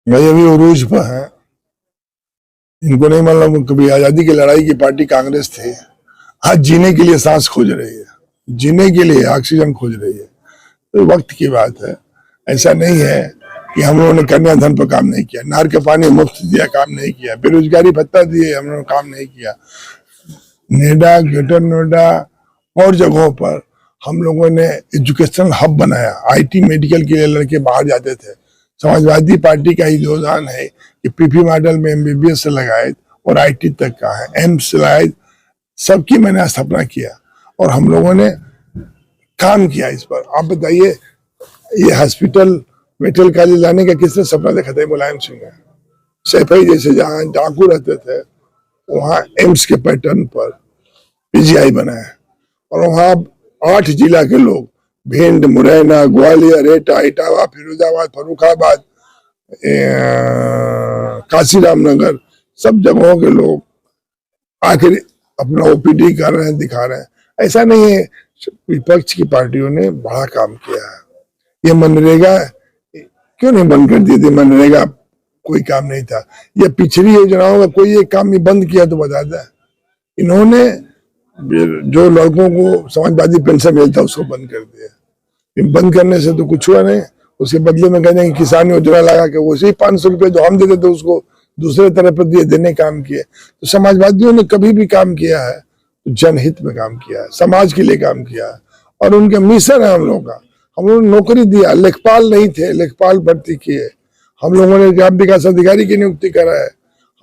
भाई अभी उरूज पर है। इनको नहीं मालूम कभी आजादी की लड़ाई की पार्टी कांग्रेस थे। आज जीने के लिए सांस खोज रही है, जीने के लिए ऑक्सीजन खोज रही है। तो वक्त की बात है। ऐसा नहीं है कि हम लोगों ने कन्याधन पर काम नहीं किया, नहर के पानी मुफ्त दिया, काम नहीं किया, बेरोजगारी भत्ता दिए, हम लोगों ने काम नहीं किया। नोएडा, ग्रेटर नोएडा और जगहों पर हम लोगों ने एजुकेशनल हब बनाया। आईटी मेडिकल के लिए लड़के बाहर जाते थे। समाजवादी पार्टी का ही योगदान है कि पीपी मॉडल में एमबीबीएस से लगाए और आईटी तक का है, एम्स लाए, सबकी मैंने स्थापना किया और हम लोगों ने काम किया इस पर। आप बताइए, ये हॉस्पिटल मेडिकल कॉलेज लाने का किसने सपना देखा था? मुलायम सिंह ने। सैफई जैसे जहाँ डाकू रहते थे वहां एम्स के पैटर्न पर पीजीआई बनाया और वहां 8 जिला के लोग, भिंड, मुरैना, ग्वालियर, एटा, इटावा, फिरोजाबाद, फर्रुखाबाद, काशीराम नगर, सब जगहों के लोग आखिर अपना ओपीडी कर रहे हैं, दिखा रहे हैं। ऐसा नहीं है, विपक्ष की पार्टियों ने बड़ा काम किया है। ये मनरेगा क्यों नहीं बंद कर दी थी? मनरेगा कोई काम नहीं था। ये पिछड़ी योजनाओं का कोई एक काम बंद किया तो बता दें। इन्होंने जो लड़कों को समाजवादी पेंशन मिलता उसको बंद कर दिया। बंद करने से तो कुछ हुआ नहीं। उसके बदले में कहते हैं कि किसान योजना लगा के वैसे ही 500 रुपये जो हम देते थे उसको दूसरे तरफ पर दिए, देने काम किए। तो समाजवादियों ने कभी भी काम किया है तो जनहित में काम किया है, समाज के लिए काम किया है और उनके मिशन है हम लोग का। हम लोगों ने नौकरी दिया, लेखपाल नहीं थे, लेखपाल भर्ती किए। हम लोगों ने ग्राम विकास अधिकारी की नियुक्ति करा है।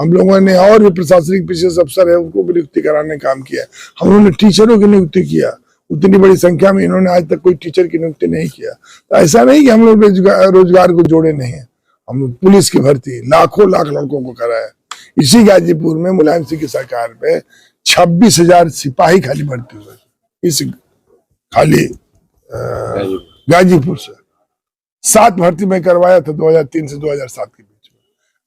हम लोगों ने और भी प्रशासनिक विशेष अफसर है उनको भी नियुक्ति कराने काम किया। हम लोगों ने टीचरों की नियुक्ति किया। उतनी बड़ी संख्या में इन्होंने आज तक कोई टीचर की नियुक्ति नहीं किया। तो ऐसा नहीं कि हम लोग रोजगार को जोड़े नहीं है। हम लोग पुलिस की भर्ती लाखों लाख लड़कों को कराया। इसी गाजीपुर में मुलायम सिंह की सरकार में 26,000 सिपाही खाली भर्ती हुए। इस खाली गाजीपुर से 7 भर्ती में करवाया था 2003 से 2007 के बीच में।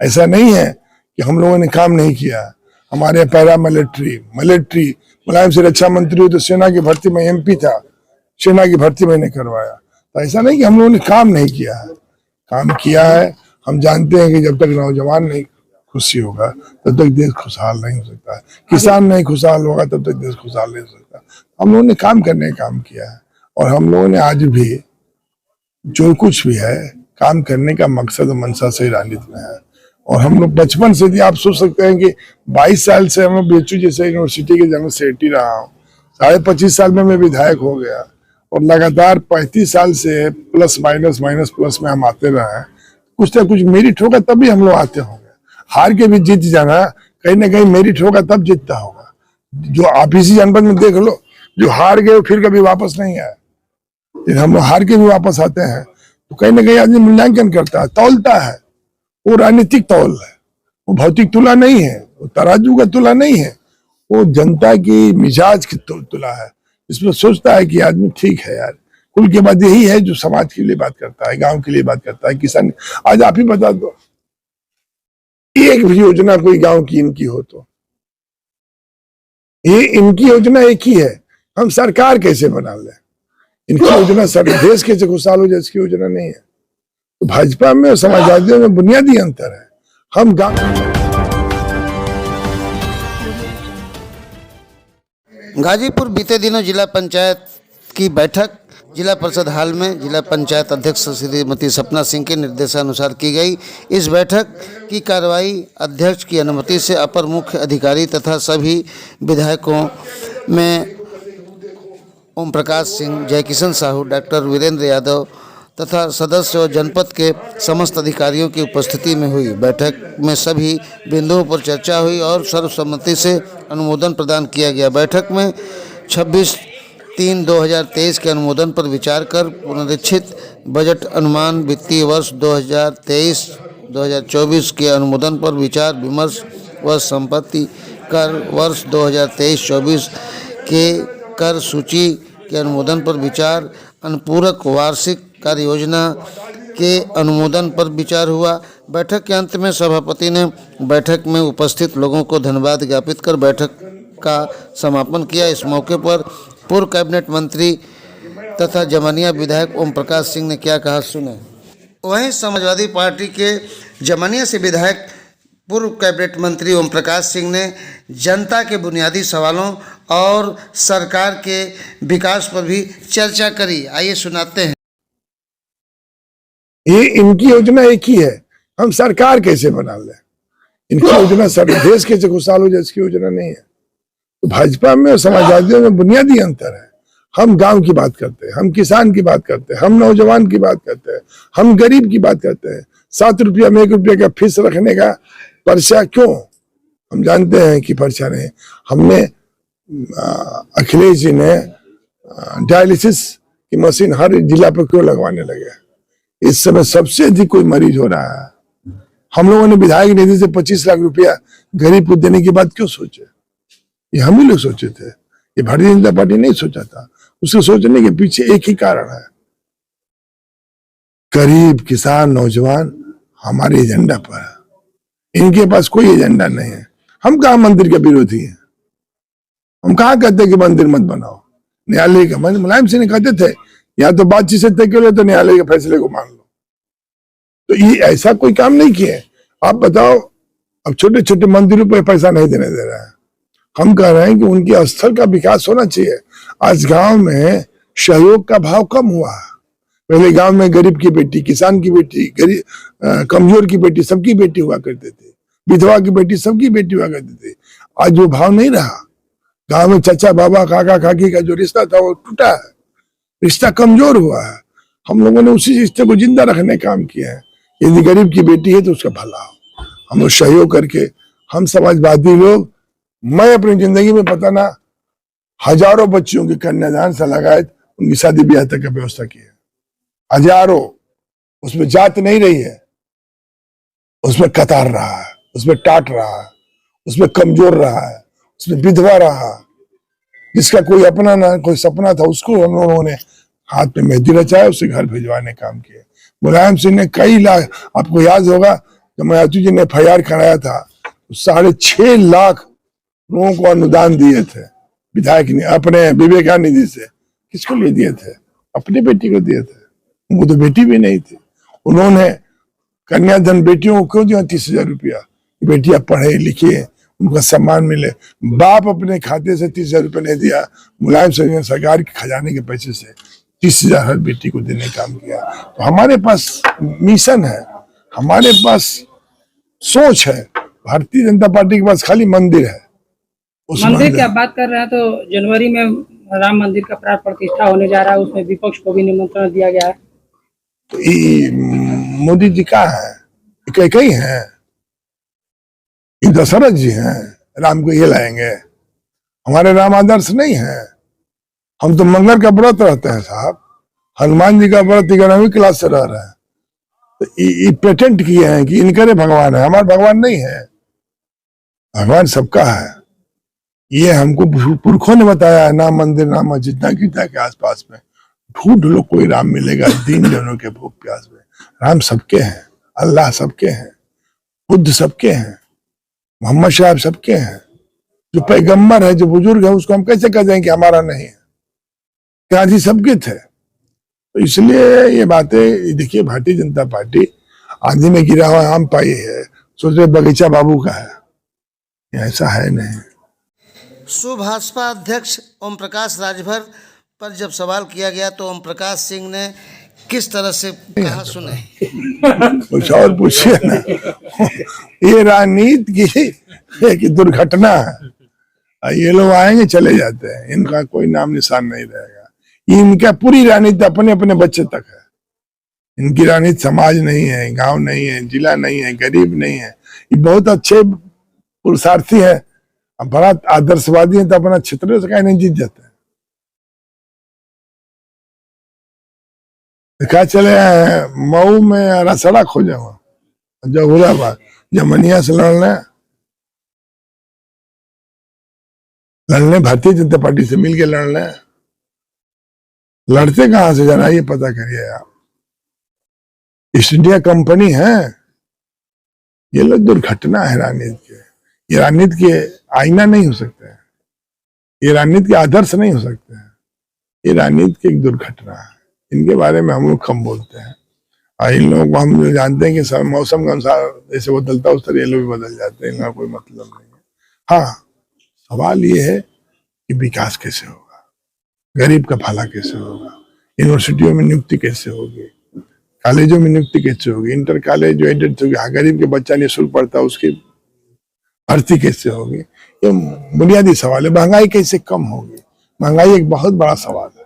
ऐसा नहीं है कि हम लोगों ने काम नहीं किया। हमारे पैरा मिलिट्री मुलायम सिंह रक्षा मंत्री हुए तो सेना की भर्ती में एमपी था, सेना की भर्ती मैंने करवाया। तो ऐसा नहीं कि हम लोगों ने काम नहीं किया है, काम किया है। हम जानते हैं कि जब तक नौजवान नहीं खुशी होगा तब तक देश खुशहाल नहीं हो सकता है। किसान नहीं खुशहाल होगा तब तक देश खुशहाल नहीं हो सकता। हम लोगों ने काम करने का काम किया है और हम लोगों ने आज भी जो कुछ भी है काम करने का मकसद और मंशा से राजनीति में है। और हम लोग बचपन से भी, आप सोच सकते हैं कि 22 साल से हम लोग बीएचयू जैसे यूनिवर्सिटी के जनरल सेक्रेटरी रहा हूँ। 25.5 साल में मैं विधायक हो गया और लगातार 35 साल से प्लस प्लस में हम आते रहे। कुछ ना कुछ मेरिट होगा तभी हम लोग आते होंगे। हार के भी जीत जाना, कहीं ना कहीं मेरिट होगा तब जीतता होगा। जो आप इसी जनपद में देख लो, जो हार गए फिर कभी वापस नहीं आए। हम लोग हार के भी वापस आते हैं तो कहीं ना कहीं आदमी मूल्यांकन करता है, तौलता है। वो राजनीतिक तौल है, वो भौतिक तुला नहीं है, वो तराजू का तुला नहीं है, वो जनता की मिजाज की तुला है। इसमें सोचता है कि आदमी ठीक है यार। कुल के बाद यही है जो समाज के लिए बात करता है, गांव के लिए बात करता है, किसान। आज आप ही बता दो, एक भी योजना कोई गांव की इनकी हो तो ये इनकी योजना एक ही है, हम सरकार कैसे बना लें। इनकी योजना देश कैसे खुशहाल हो जाए इसकी योजना नहीं है। तो भाजपा में और समाजवादियों में बुनियादी अंतर है। हम गाजीपुर बीते दिनों जिला पंचायत की बैठक जिला परिषद हाल में जिला पंचायत अध्यक्ष श्रीमती सपना सिंह के निर्देशानुसार की गई। इस बैठक की कार्रवाई अध्यक्ष की अनुमति से अपर मुख्य अधिकारी तथा सभी विधायकों में ओम प्रकाश सिंह, जयकिशन साहू, डॉक्टर वीरेंद्र यादव तथा सदस्य और जनपद के समस्त अधिकारियों की उपस्थिति में हुई। बैठक में सभी बिंदुओं पर चर्चा हुई और सर्वसम्मति से अनुमोदन प्रदान किया गया। बैठक में 26/3/2023 के अनुमोदन पर विचार कर पुनरीक्षित बजट अनुमान वित्तीय वर्ष 2023-2024 के अनुमोदन पर विचार विमर्श व संपत्ति कर वर्ष 2023-24 के कर सूची के अनुमोदन पर विचार, अनुपूरक वार्षिक कार्य योजना के अनुमोदन पर विचार हुआ। बैठक के अंत में सभापति ने बैठक में उपस्थित लोगों को धन्यवाद ज्ञापित कर बैठक का समापन किया। इस मौके पर पूर्व कैबिनेट मंत्री तथा जमनिया विधायक ओम प्रकाश सिंह ने क्या कहा, सुने। वहीं समाजवादी पार्टी के जमनिया से विधायक पूर्व कैबिनेट मंत्री ओम प्रकाश सिंह ने जनता के बुनियादी सवालों और सरकार के विकास पर भी चर्चा करी। आइए सुनाते हैं। ये इनकी योजना एक ही है, हम सरकार कैसे बना लें। इनकी योजना देश कैसे खुशहाल हो जाए, इसकी योजना नहीं है। तो भाजपा में और समाजवादियों में बुनियादी अंतर है। हम गांव की बात करते हैं, हम किसान की बात करते हैं, हम नौजवान की बात करते हैं, हम गरीब की बात करते हैं। 7 रुपया में 1 रुपया का फीस रखने का पर्चा क्यों? हम जानते हैं कि पर्चा नहीं। हमने अखिलेश जी ने डायलिसिस की मशीन हर जिला पर क्यों लगवाने लगे? इस समय सबसे अधिक कोई मरीज हो रहा है। हम लोगों ने विधायक निधि से 25 लाख रुपया गरीब को देने की बात क्यों सोचे? ये हम ही लोग सोचे थे, ये भारतीय जनता पार्टी नहीं सोचा था। उसके सोचने के पीछे एक ही कारण है, गरीब किसान नौजवान हमारे एजेंडा पर है। इनके पास कोई एजेंडा नहीं है। हम कहा मंदिर के विरोधी हैं? हम कहा कहते कि मंदिर मत बनाओ। न्यायालय का मुलायम सिंह ने कहते थे या तो बातचीत से तय करो तो न्यायालय के फैसले को मान लो। तो ये ऐसा कोई काम नहीं किए। आप बताओ, अब छोटे छोटे मंदिरों पर पैसा नहीं देने दे रहा है। हम कह रहे हैं कि उनके स्थल का विकास होना चाहिए। आज गांव में सहयोग का भाव कम हुआ है। पहले गांव में गरीब की बेटी, किसान की बेटी, गरीब कमजोर की बेटी, सबकी बेटी हुआ करते थे। विधवा की बेटी, सबकी बेटी हुआ करती थी। आज वो भाव नहीं रहा। गांव में चाचा बाबा काका काकी का जो रिश्ता था वो टूटा है, रिश्ता कमजोर हुआ है। हम लोगों ने उसी रिश्ते को जिंदा रखने का काम किया है। यदि गरीब की बेटी है तो उसका भला हो। हम लोग सहयोग करके, हम समाजवादी लोग, मैं अपनी जिंदगी में पता ना हजारों बच्चियों की कन्यादान से लगायत उनकी शादी ब्याह तक की व्यवस्था की है। हजारों। उसमें जात नहीं रही है, उसमें कतार रहा है, उसमें टाट रहा है, उसमें कमजोर रहा है, उसमें विधवा रहा। जिसका कोई अपना ना कोई सपना था, उसको हम लोगों ने हाथ में मेहंदी रचाया, उसे घर भिजवाने काम किया। मुलायम सिंह ने कई लाख, आपको याद होगा जब मायावती जी ने FIR कराया था तो 6.5 लाख लोगों को अनुदान दिए थे विधायक ने अपने विवेकानंद निधि से। किसको लिए दिए थे? अपनी बेटी को दिए थे। उनको तो बेटी भी नहीं थी। उन्होंने कन्याधन बेटियों को क्यों दिया 30,000 रुपया? बेटियां पढ़े लिखे, उनका सम्मान मिले। बाप अपने खाते से 30,000 रुपये नहीं दिया, मुलायम सिंह ने सरकार के खजाने के पैसे से 30,000 हर बेटी को देने का काम किया। तो हमारे पास मिशन है, हमारे पास सोच है। भारतीय जनता पार्टी के पास खाली मंदिर है। उस मंदिर की आप बात कर रहे हैं तो जनवरी में राम मंदिर का प्राण प्रतिष्ठा होने जा रहा है, उसमें विपक्ष को भी निमंत्रण दिया गया है। तो मोदी जी कहाँ है? कई हैं, ये दशरथ जी हैं, राम को ये लाएंगे। हमारे राम आदर्श नहीं है। हम तो मंगल का व्रत रहते हैं साहब, हनुमान जी का व्रत 11वीं क्लास से रह रहे हैं। तो ये पेटेंट किए हैं कि इनके भगवान है, हमारा भगवान नहीं है। भगवान सबका है। ये हमको पुरखों ने बताया है, ना मंदिर ना मस्जिद ना गीता के आसपास में ढूंढ लो कोई राम मिलेगा दीन जनों के भूख प्यास में। राम सबके हैं, अल्लाह सबके हैं, बुद्ध सबके हैं, मोहम्मद साहब सबके हैं। जो पैगंबर है, जो बुजुर्ग है, उसको हम कैसे कह दें कि हमारा नहीं है? गांधी सबके थे। तो इसलिए ये बातें, देखिए भारतीय जनता पार्टी आंधी में गिरा हुआ आम पाई है, सोच रहे बगीचा बाबू का है। ऐसा है नहीं। सुभाषपा अध्यक्ष ओम प्रकाश राजभर पर जब सवाल किया गया तो ओम प्रकाश सिंह ने किस तरह से कहा, सुने। कुछ और पूछिए ना। ये राजनीति की एक दुर्घटना है। ये लोग आएंगे चले जाते हैं, इनका कोई नाम निशान नहीं रहेगा। इनका पूरी राजनीति अपने अपने बच्चे तक है। इनकी राजनीति समाज नहीं है, गांव नहीं है, जिला नहीं है, गरीब नहीं है। ये बहुत अच्छे पुरुषार्थी है, बड़ा आदर्शवादी है, तो अपना क्षेत्र से कहीं नहीं जीत जाते। क्या चले मऊ में रसड़ा खोजा जहुराबाद, जमनिया से लड़ने भारतीय जनता पार्टी से मिलके लड़ने। लड़ते कहां से जाना, ये पता करिए आप। ईस्ट इंडिया कंपनी है। ये लोग दुर्घटना है राजनीति के। ये राजनीति के आईना नहीं हो सकते हैं, ये राजनीति के आदर्श नहीं हो सकते हैं। ये राजनीति की एक दुर्घटना है। इनके बारे में हम लोग कम बोलते हैं। और इन लोगों को हम जो जानते हैं कि मौसम के अनुसार जैसे बदलता है उस तरह ये लोग भी बदल जाते हैं, इनका कोई मतलब नहीं है। हाँ, सवाल ये है कि विकास कैसे होगा, गरीब का भला कैसे होगा, यूनिवर्सिटियों में नियुक्ति कैसे होगी, कॉलेजों में नियुक्ति कैसे होगी, इंटर कॉलेज जो एडेड होगी, हाँ, गरीब के बच्चा निःशुल्क पढ़ता है उसकी भर्ती कैसे होगी, ये बुनियादी सवाल है। महंगाई कैसे कम होगी, महंगाई एक बहुत बड़ा सवाल है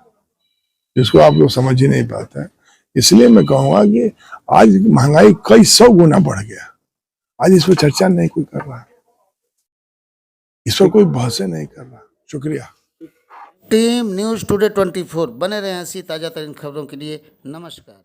जिसको आप लोग समझ ही नहीं पाते हैं। इसलिए मैं कहूंगा कि आज महंगाई कई 100 गुना बढ़ गया, आज इस पर चर्चा नहीं कोई कर रहा, इस पर कोई बहस नहीं कर रहा। शुक्रिया। टीम न्यूज़ टुडे 24 बने रहे ऐसी ताज़ा तरीन खबरों के लिए। नमस्कार।